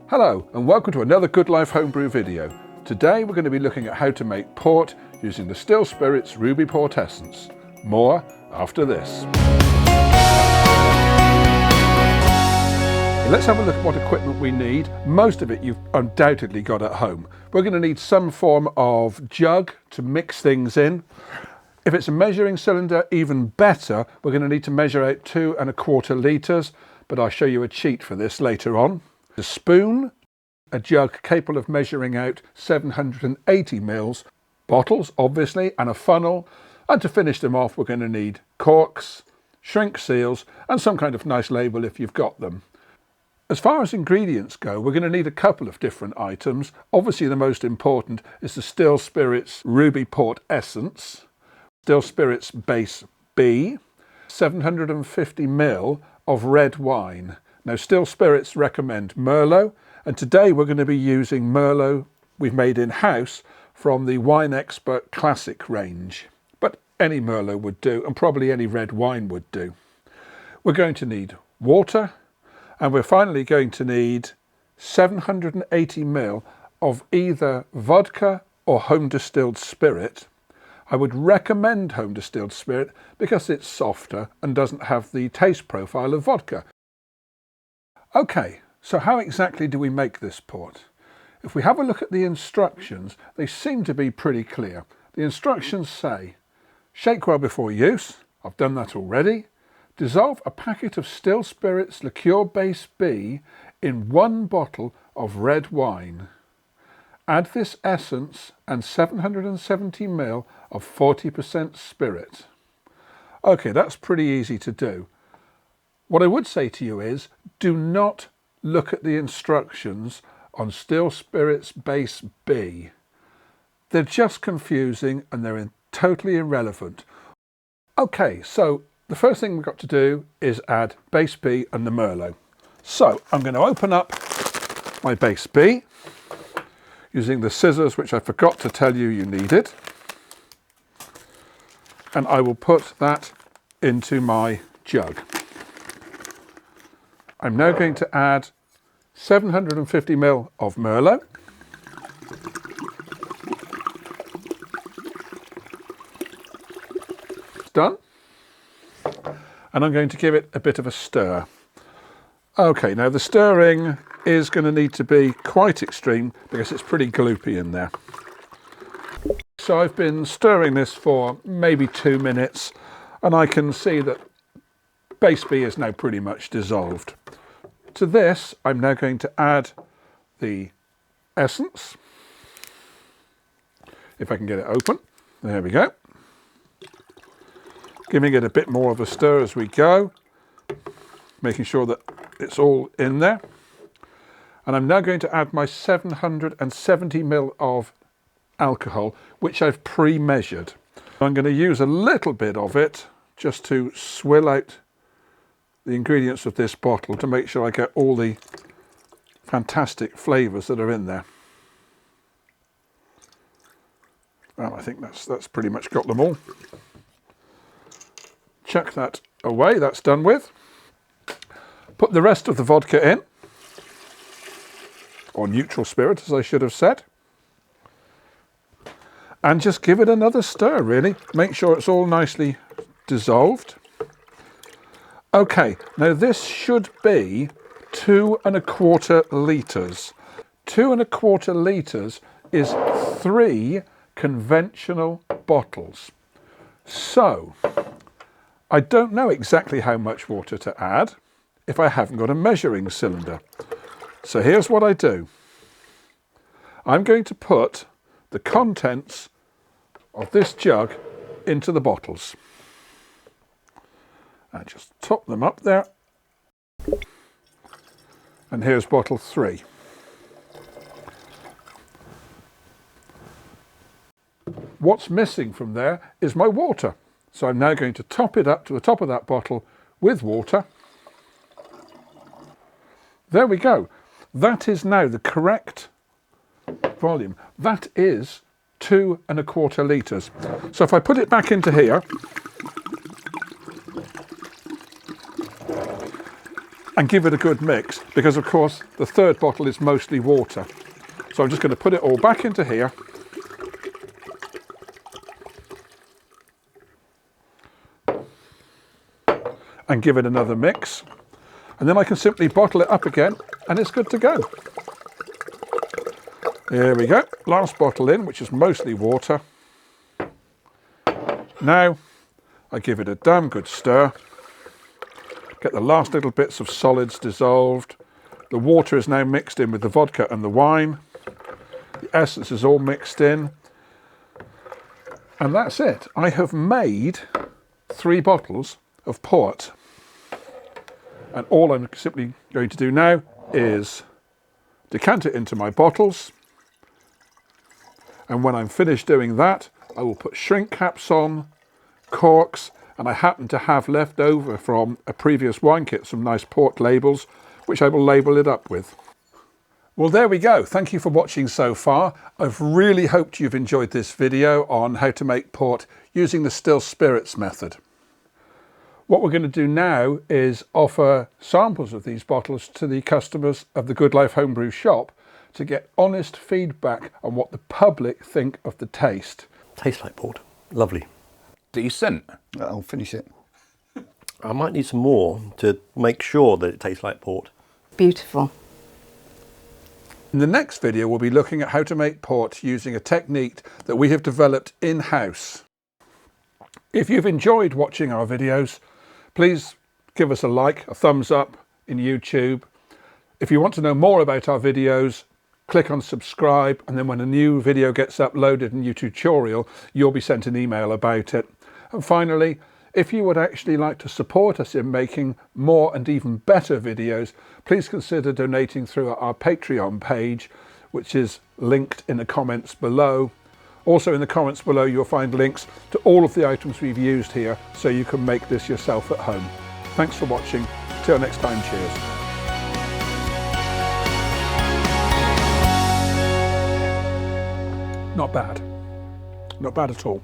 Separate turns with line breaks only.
Hello and welcome to another Goodlife Homebrew video. Today we're going to be looking at how to make port using the Still Spirits Ruby Port Essence. More after this. Let's have a look at what equipment we need. Most of it you've undoubtedly got at home. We're going to need some form of jug to mix things in. If it's a measuring cylinder, even better. We're going to need to measure out 2 1/4 litres, but I'll show you a cheat for this later on. A spoon, a jug capable of measuring out 780 mils, bottles obviously, and a funnel. And to finish them off we're going to need corks, shrink seals and some kind of nice label if you've got them. As far as ingredients go, we're going to need a couple of different items. Obviously the most important is the Still Spirits Ruby Port Essence, Still Spirits Base B, 750 ml of red wine. Now Still Spirits recommend Merlot, and today we're going to be using Merlot we've made in-house from the Wine Expert Classic range. But any Merlot would do, and probably any red wine would do. We're going to need water, and we're finally going to need 780 ml of either vodka or home distilled spirit. I would recommend home distilled spirit because it's softer and doesn't have the taste profile of vodka. Okay, so how exactly do we make this port? If we have a look at the instructions, they seem to be pretty clear. The instructions say, shake well before use. I've done that already. Dissolve a packet of Still Spirits Liqueur Base B in 1 bottle of red wine. Add this essence and 770 ml of 40% spirit. Okay, that's pretty easy to do. What I would say to you is, do not look at the instructions on Still Spirits Base B. They're just confusing and they're totally irrelevant. Okay, so the first thing we've got to do is add Base B and the Merlot. So I'm going to open up my Base B using the scissors, which I forgot to tell you needed. And I will put that into my jug. I'm now going to add 750 ml of Merlot. It's done. And I'm going to give it a bit of a stir. Okay, now the stirring is going to need to be quite extreme because it's pretty gloopy in there. So I've been stirring this for maybe 2 minutes and I can see that Base B is now pretty much dissolved. To this, I'm now going to add the essence. If I can get it open. There we go. Giving it a bit more of a stir as we go, making sure that it's all in there. And I'm now going to add my 770 ml of alcohol, which I've pre-measured. I'm going to use a little bit of it just to swill out the ingredients of this bottle to make sure I get all the fantastic flavours that are in there. Well, I think that's pretty much got them all. Chuck that away, that's done with. Put the rest of the vodka in, or neutral spirit as I should have said. And just give it another stir really. Make sure it's all nicely dissolved. Okay, now this should be 2 1/4 litres. 2 1/4 litres is 3 conventional bottles. So, I don't know exactly how much water to add if I haven't got a measuring cylinder. So here's what I do. I'm going to put the contents of this jug into the bottles. And just top them up there. And here's bottle 3. What's missing from there is my water. So I'm now going to top it up to the top of that bottle with water. There we go. That is now the correct volume. That is 2 1/4 litres. So if I put it back into here, and give it a good mix, because of course the third bottle is mostly water. So I'm just going to put it all back into here. And give it another mix. And then I can simply bottle it up again and it's good to go. There we go. Last bottle in, which is mostly water. Now I give it a damn good stir. Get the last little bits of solids dissolved. The water is now mixed in with the vodka and the wine. The essence is all mixed in. And that's it. I have made 3 bottles of port. And all I'm simply going to do now is decant it into my bottles. And when I'm finished doing that, I will put shrink caps on, corks, and I happen to have left over from a previous wine kit some nice port labels, which I will label it up with. Well, there we go. Thank you for watching so far. I've really hoped you've enjoyed this video on how to make port using the still spirits method. What we're going to do now is offer samples of these bottles to the customers of the Goodlife Homebrew shop to get honest feedback on what the public think of the taste.
Tastes like port. Lovely.
Decent.
I'll finish it.
I might need some more to make sure that it tastes like port.
Beautiful.
In the next video, we'll be looking at how to make port using a technique that we have developed in-house. If you've enjoyed watching our videos, please give us a like, a thumbs up in YouTube. If you want to know more about our videos, click on subscribe, and then when a new video gets uploaded, a new tutorial, you'll be sent an email about it. And finally, if you would actually like to support us in making more and even better videos, please consider donating through our Patreon page, which is linked in the comments below. Also in the comments below you'll find links to all of the items we've used here, so you can make this yourself at home. Thanks for watching. Till next time, cheers. Not bad. Not bad at all.